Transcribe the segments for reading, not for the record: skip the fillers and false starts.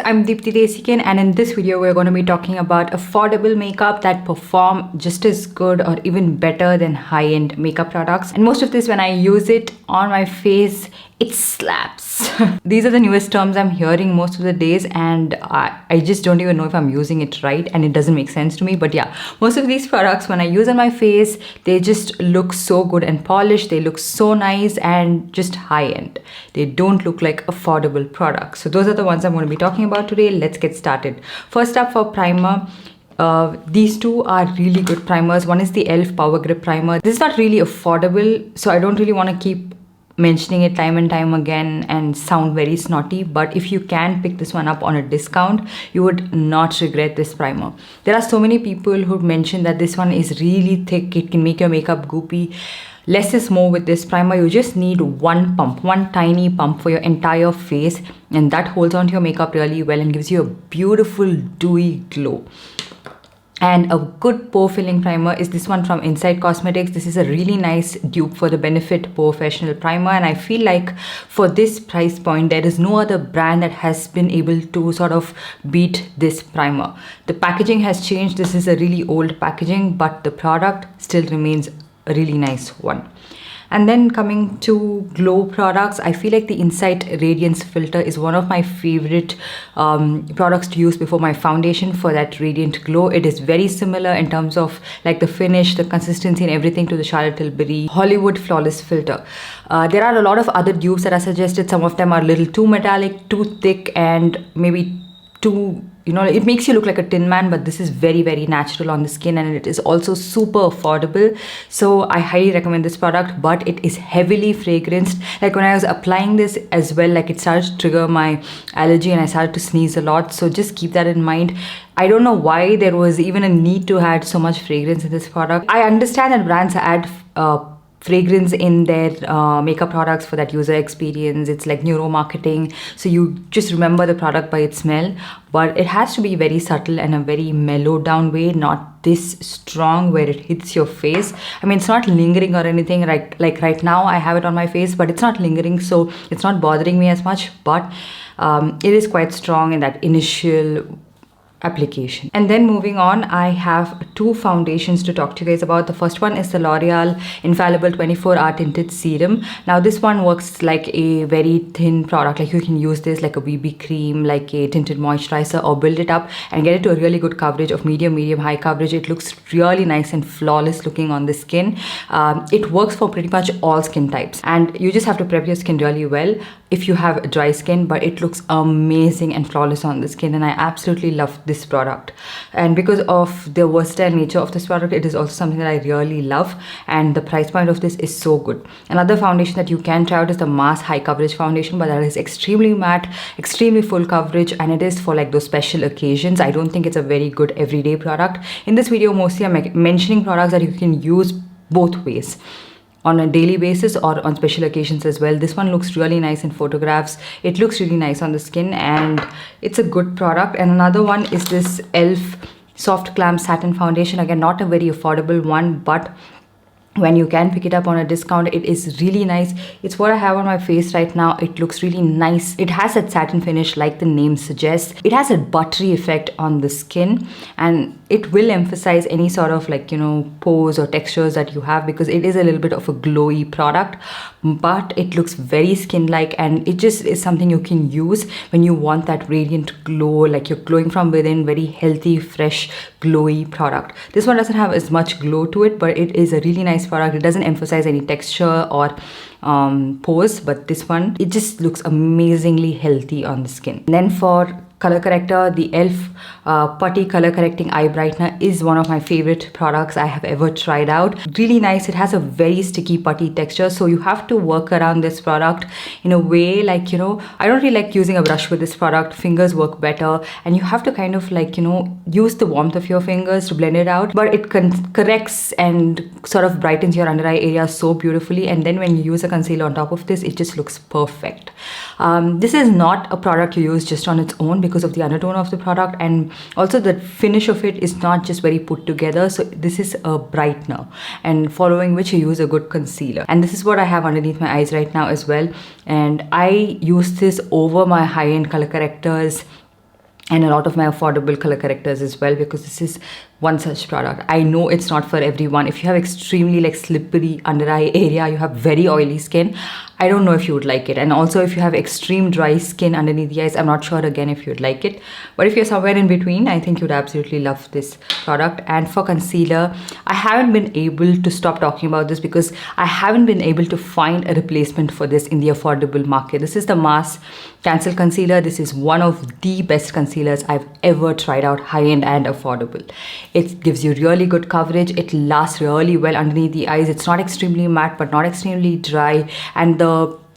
I'm Deepthi Desikan, and in this video we're going to be talking about affordable makeup that perform just as good or even better than high-end makeup products. And most of this, when I use it on my face, it slaps. These are the newest terms I'm hearing most of the days, and I just don't even know if I'm using it right, and it doesn't make sense to me. But yeah, most of these products when I use on my face, they just look so good and polished. They look so nice and just high-end. They don't look like affordable products. So those are the ones I'm going to be talking about today. Let's get started. First up, for primer, these two are really good primers. One is the e.l.f. Power Grip Primer. This is not really affordable, so I don't really want to keep mentioning it time and time again and sound very snotty, but if you can pick this one up on a discount, you would not regret this primer. There are so many people who mention that this one is really thick, it can make your makeup goopy. Less is more with this primer. You just need one pump, one tiny pump for your entire face, and that holds onto your makeup really well and gives you a beautiful dewy glow. And a good pore filling primer is this one from Inside Cosmetics. This is a really nice dupe for the Benefit Professional Primer, and I feel like for this price point there is no other brand that has been able to sort of beat this primer. The packaging has changed. This is a really old packaging, but the product still remains a really nice one. And then coming to glow products, I feel like the Insight Radiance Filter is one of my favorite products to use before my foundation for that radiant glow. It is very similar in terms of like the finish, the consistency and everything to the Charlotte Tilbury Hollywood Flawless Filter. There are a lot of other dupes that are suggested. Some of them are a little too metallic, too thick, and maybe too, it makes you look like a tin man, but this is very, very natural on the skin, and it is also super affordable. So I highly recommend this product, but it is heavily fragranced. Like when I was applying this as well, like it started to trigger my allergy and I started to sneeze a lot. So just keep that in mind. I don't know why there was even a need to add so much fragrance in this product. I understand that brands add fragrance in their makeup products for that user experience. It's like neuromarketing, so you just remember the product by its smell, but it has to be very subtle and a very mellowed down way, not this strong where it hits your face. I mean, it's not lingering or anything. Like right now I have it on my face, but it's not lingering, so it's not bothering me as much, but it is quite strong in that initial application. And then moving on, I have two foundations to talk to you guys about. The first one is the L'Oreal Infallible 24-Hour Tinted Serum. Now this one works like a very thin product. Like you can use this like a BB cream, like a tinted moisturizer, or build it up and get it to a really good coverage of medium, high coverage. It looks really nice and flawless looking on the skin. It works for pretty much all skin types, and you just have to prep your skin really well if you have dry skin, but it looks amazing and flawless on the skin, and I absolutely love this product. And because of the versatile nature of this product, it is also something that I really love, and the price point of this is so good. Another foundation that you can try out is the Mass High Coverage Foundation, but that is extremely matte, extremely full coverage, and it is for like those special occasions. I don't think it's a very good everyday product. In this video, mostly I'm mentioning products that you can use both ways, on a daily basis or on special occasions as well. This one looks really nice in photographs. It looks really nice on the skin, and it's a good product. And another one is this e.l.f. Soft Glam Satin Foundation. Again, not a very affordable one, but when you can pick it up on a discount, it is really nice. It's what I have on my face right now. It looks really nice. It has that satin finish like the name suggests. It has a buttery effect on the skin, and it will emphasize any sort of like, pores or textures that you have, because it is a little bit of a glowy product, but it looks very skin-like, and it just is something you can use when you want that radiant glow, like you're glowing from within, very healthy, fresh, glowy product. This one doesn't have as much glow to it, but it is a really nice product. It doesn't emphasize any texture or pores, but this one, it just looks amazingly healthy on the skin. And then for color corrector, the e.l.f. Putty Color Correcting Eye Brightener is one of my favorite products I have ever tried out. Really nice. It has a very sticky putty texture, so you have to work around this product in a way like, I don't really like using a brush with this product. Fingers work better, and you have to kind of like, use the warmth of your fingers to blend it out, but it corrects and sort of brightens your under eye area so beautifully. And then when you use a concealer on top of this, it just looks perfect. This is not a product you use just on its own because of the undertone of the product, and also the finish of it is not just very put together. So this is a brightener, and following which you use a good concealer. And this is what I have underneath my eyes right now as well, and I use this over my high-end color correctors and a lot of my affordable color correctors as well, because this is one such product. I know it's not for everyone. If you have extremely like slippery under eye area, you have very oily skin, I don't know if you would like it. And also if you have extreme dry skin underneath the eyes, I'm not sure again if you'd like it. But if you're somewhere in between, I think you'd absolutely love this product. And for concealer, I haven't been able to stop talking about this because I haven't been able to find a replacement for this in the affordable market. This is the Mass Cancel Concealer. This is one of the best concealers I've ever tried out, high-end and affordable. It gives you really good coverage. It lasts really well underneath the eyes. It's not extremely matte but not extremely dry, and the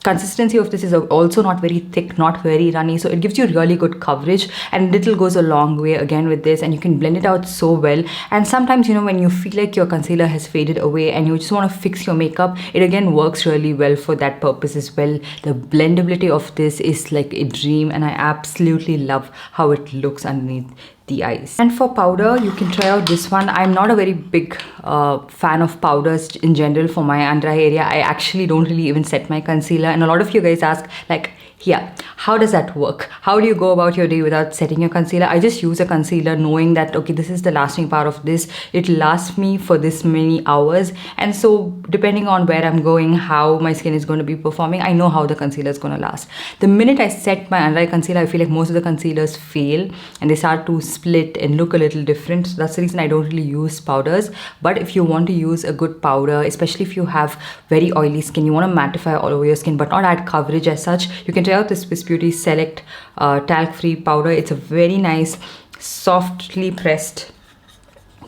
consistency of this is also not very thick, not very runny, so it gives you really good coverage, and little goes a long way again with this, and you can blend it out so well. And sometimes, you know, when you feel like your concealer has faded away and you just want to fix your makeup, it again works really well for that purpose as well. The blendability of this is like a dream, and I absolutely love how it looks underneath the eyes. And for powder, you can try out this one. I'm not a very big fan of powders in general for my under eye area. I actually don't really even set my concealer, and a lot of you guys ask like, yeah, how does that work? How do you go about your day without setting your concealer? I just use a concealer knowing that, okay, this is the lasting power of this. It lasts me for this many hours. And so depending on where I'm going, how my skin is going to be performing, I know how the concealer is going to last. The minute I set my under eye concealer, I feel like most of the concealers fail and they start to split and look a little different. So that's the reason I don't really use powders. But if you want to use a good powder, especially if you have very oily skin, you want to mattify all over your skin but not add coverage as such, you can try out this Swiss Beauty Select talc-free powder. It's a very nice, softly pressed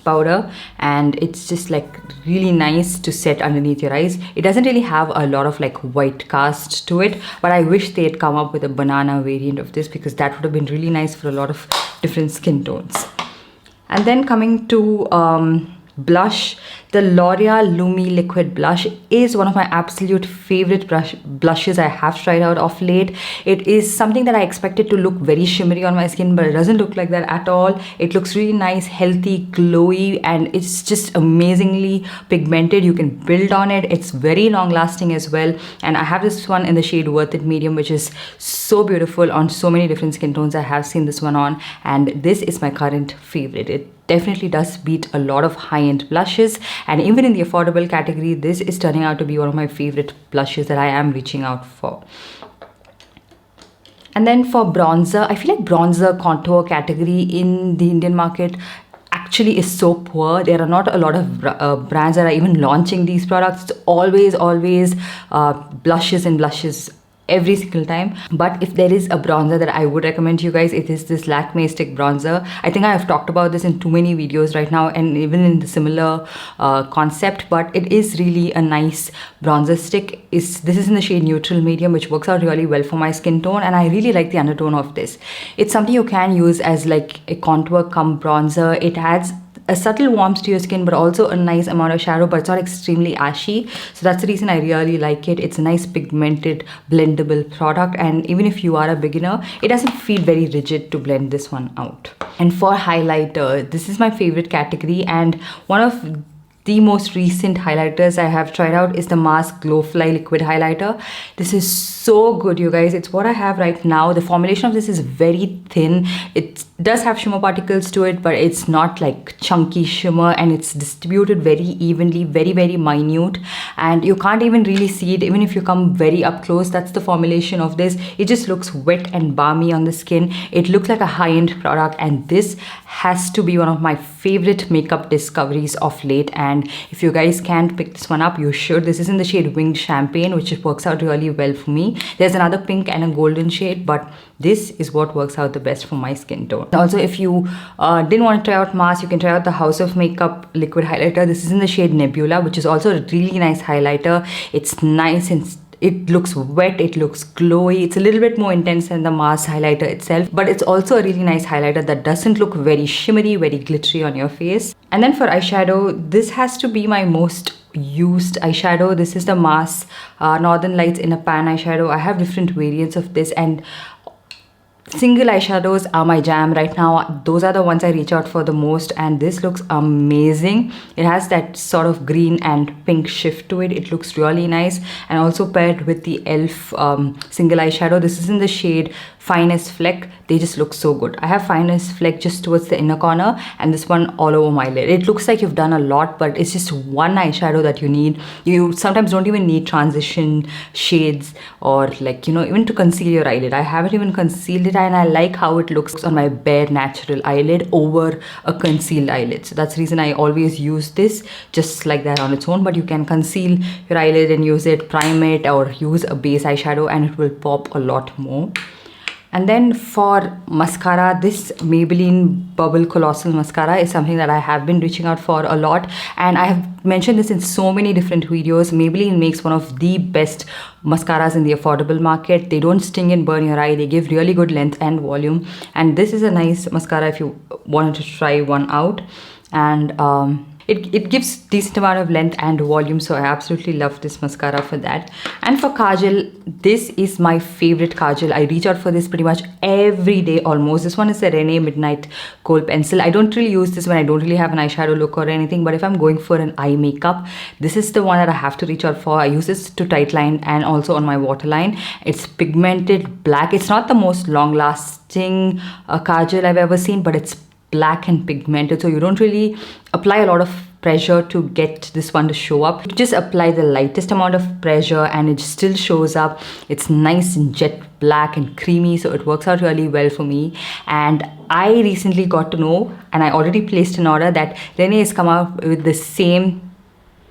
powder, and it's just like really nice to set underneath your eyes. It doesn't really have a lot of like white cast to it, but I wish they had come up with a banana variant of this, because that would have been really nice for a lot of different skin tones. And then coming to blush, the L'Oreal Lumi Liquid Blush is one of my absolute favorite blushes I have tried out of late. It is something that I expected to look very shimmery on my skin, but it doesn't look like that at all. It looks really nice, healthy, glowy, and it's just amazingly pigmented. You can build on it. It's very long lasting as well. And I have this one in the shade Worth It Medium, which is so beautiful on so many different skin tones. I have seen this one on, and this is my current favorite. It definitely does beat a lot of high-end blushes, and even in the affordable category, this is turning out to be one of my favorite blushes that I am reaching out for. And then for bronzer, I feel like bronzer contour category in the Indian market actually is so poor. There are not a lot of brands that are even launching these products. It's always blushes and blushes every single time. But if there is a bronzer that I would recommend to you guys, it is this Lakme Stick Bronzer. I think I have talked about this in too many videos right now, and even in the similar concept, but it is really a nice bronzer stick. This is in the shade Neutral Medium, which works out really well for my skin tone, and I really like the undertone of this. It's something you can use as like a contour cum bronzer. It adds a subtle warmth to your skin, but also a nice amount of shadow, but it's not extremely ashy. So that's the reason I really like it. It's a nice pigmented blendable product, and even if you are a beginner, it doesn't feel very rigid to blend this one out. And for highlighter, this is my favorite category, and one of the most recent highlighters I have tried out is the Mask Glowfly Liquid Highlighter. This is so good, you guys. It's what I have right now. The formulation of this is very thin. It does have shimmer particles to it, but it's not like chunky shimmer, and it's distributed very evenly, very minute, and you can't even really see it even if you come very up close. That's the formulation of this. It just looks wet and balmy on the skin. It looks like a high-end product, and this has to be one of my favorite makeup discoveries of late. And if you guys can't pick this one up, you should. This is in the shade Winged Champagne, which works out really well for me. There's another pink and a golden shade, but this is what works out the best for my skin tone. Also, if you didn't want to try out mask, you can try out the House of Makeup liquid highlighter. This is in the shade Nebula, which is also a really nice highlighter. It's nice and it looks wet, it looks glowy. It's a little bit more intense than the mask highlighter itself, but it's also a really nice highlighter that doesn't look very shimmery, very glittery on your face. And then for eyeshadow, this has to be my most used eyeshadow. This is the Mask Northern Lights in a Pan eyeshadow. I have different variants of this, and single eyeshadows are my jam right now. Those are the ones I reach out for the most, and this looks amazing. It has that sort of green and pink shift to it. It looks really nice, and also paired with the e.l.f. Single eyeshadow. This is in the shade finest fleck, they just look so good. I have finest fleck just towards the inner corner, and this one all over my lid. It looks like you've done a lot, but it's just one eyeshadow that you need. You sometimes don't even need transition shades, or like, you know, even to conceal your eyelid. I haven't even concealed it, and I like how it looks on my bare natural eyelid over a concealed eyelid. So that's the reason I always use this just like that on its own. But you can conceal your eyelid and use it, prime it, or use a base eyeshadow, and it will pop a lot more. And then for mascara, this Maybelline Bubble Colossal Mascara is something that I have been reaching out for a lot. And I have mentioned this in so many different videos. Maybelline makes one of the best mascaras in the affordable market. They don't sting and burn your eye. They give really good length and volume. And this is a nice mascara if you wanted to try one out. And it gives decent amount of length and volume, so I absolutely love this mascara for that. And for Kajal, this is my favorite Kajal. I reach out for this pretty much every day almost. This one is the René Midnight Kohl Pencil. I don't really use this when I don't really have an eyeshadow look or anything, but if I'm going for an eye makeup, this is the one that I have to reach out for. I use this to tightline and also on my waterline. It's pigmented black. It's not the most long-lasting Kajal I've ever seen, but it's black and pigmented, so you don't really apply a lot of pressure to get this one to show up. You just apply the lightest amount of pressure and it still shows up. It's nice and jet black and creamy, so it works out really well for me. And I recently got to know, and I already placed an order, that René has come out with the same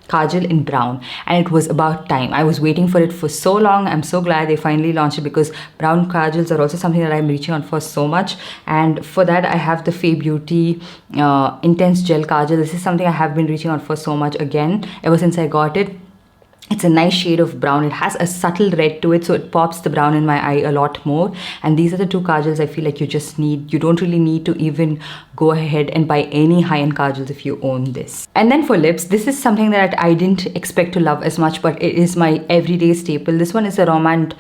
Kajal in brown, and it was about time. I was waiting for it for so long. I'm so glad they finally launched it, because brown Kajals are also something that I'm reaching out for so much. And for that, I have the Fay Beauty Intense Gel Kajal. This is something I have been reaching out for so much again ever since I got it. It's a nice shade of brown. It has a subtle red to it, so it pops the brown in my eye a lot more. And these are the two kajals I feel like you just need. You don't really need to even go ahead and buy any high-end kajals if you own this. And then for lips, this is something that I didn't expect to love as much, but it is my everyday staple. This one is a Romand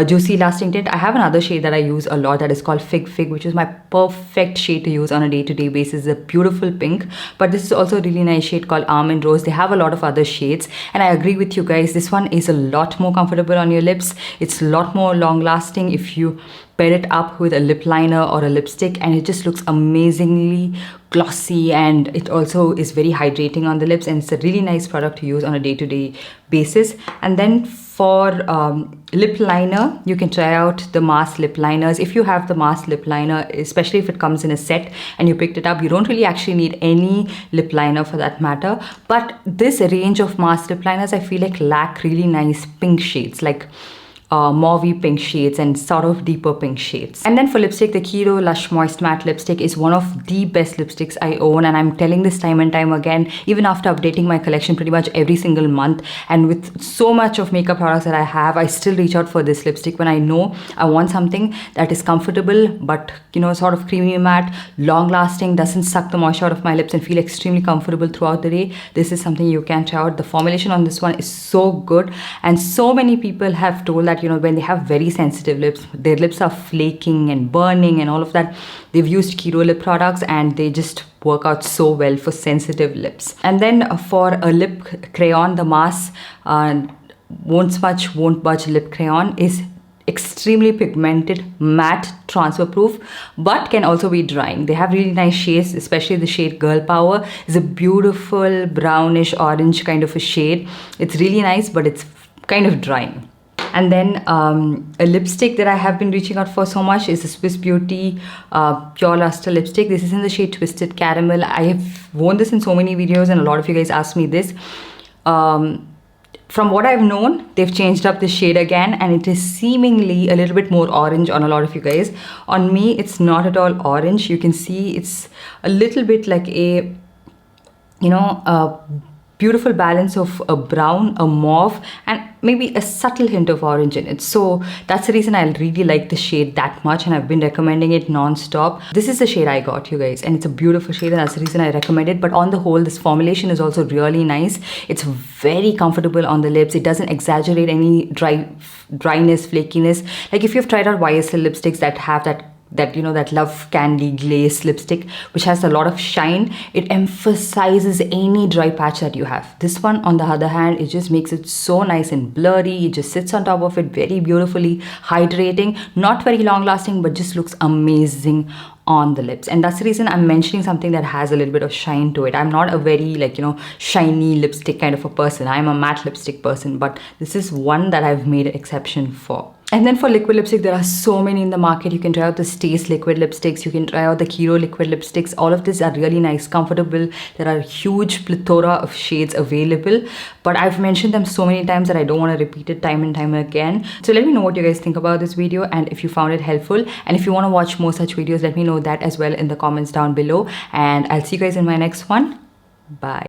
Juicy Lasting Tint. I have another shade that I use a lot that is called Fig Fig, which is my perfect shade to use on a day-to-day basis. It's a beautiful pink, but this is also a really nice shade called Almond Rose. They have a lot of other shades, and I agree with you guys. This one is a lot more comfortable on your lips. It's a lot more long lasting if you pair it up with a lip liner or a lipstick, and it just looks amazingly glossy, and it also is very hydrating on the lips, and it's a really nice product to use on a day-to-day basis. And then for lip liner, you can try out the Mars lip liners. If you have the Mars lip liner, especially if it comes in a set and you picked it up, you don't really actually need any lip liner for that matter. But this range of Mars lip liners, I feel like lack really nice pink shades, like mauvey pink shades and sort of deeper pink shades. And then for lipstick, the Kiro Lush Moist Matte lipstick is one of the best lipsticks I own, and I'm telling this time and time again, even after updating my collection pretty much every single month. And with so much of makeup products that I have, I still reach out for this lipstick when I know I want something that is comfortable but, you know, sort of creamy matte, long lasting, doesn't suck the moisture out of my lips, and feel extremely comfortable throughout the day. This is something you can try out. The formulation on this one is so good, and so many people have told that, you know, when they have very sensitive lips, their lips are flaking and burning and all of that, they've used Kiro lip products and they just work out so well for sensitive lips. And then for a lip crayon, the Mars Won't Smudge Won't Budge lip crayon is extremely pigmented, matte, transfer proof, but can also be drying. They have really nice shades, especially the shade Girl Power is a beautiful brownish orange kind of a shade. It's really nice, but it's kind of drying. And then a lipstick that I have been reaching out for so much is the Swiss Beauty Pure Luster lipstick. This is in the shade Twisted Caramel. I have worn this in so many videos, and a lot of you guys asked me this. From what I've known, they've changed up the shade again, and it is seemingly a little bit more orange on a lot of you guys. On me, it's not at all orange. You can see it's a little bit like a, you know, a beautiful balance of a brown, a mauve, and maybe a subtle hint of orange in it. So that's the reason I really like the shade that much, and I've been recommending it non-stop. This is the shade I got, you guys, and it's a beautiful shade, and that's the reason I recommend it. But on the whole, this formulation is also really nice. It's very comfortable on the lips. It doesn't exaggerate any dryness, flakiness. Like if you've tried out YSL lipsticks that have that that, you know, that Love Candy Glaze lipstick, which has a lot of shine. It emphasizes any dry patch that you have. This one, on the other hand, it just makes it so nice and blurry. It just sits on top of it very beautifully, hydrating, not very long lasting, but just looks amazing on the lips. And that's the reason I'm mentioning something that has a little bit of shine to it. I'm not a very, like, you know, shiny lipstick kind of a person. I'm a matte lipstick person, but this is one that I've made an exception for. And then for liquid lipstick, there are so many in the market. You can try out the Stace liquid lipsticks. You can try out the Kiro liquid lipsticks. All of these are really nice, comfortable. There are a huge plethora of shades available. But I've mentioned them so many times that I don't want to repeat it time and time again. So let me know what you guys think about this video and if you found it helpful. And if you want to watch more such videos, let me know that as well in the comments down below. And I'll see you guys in my next one. Bye.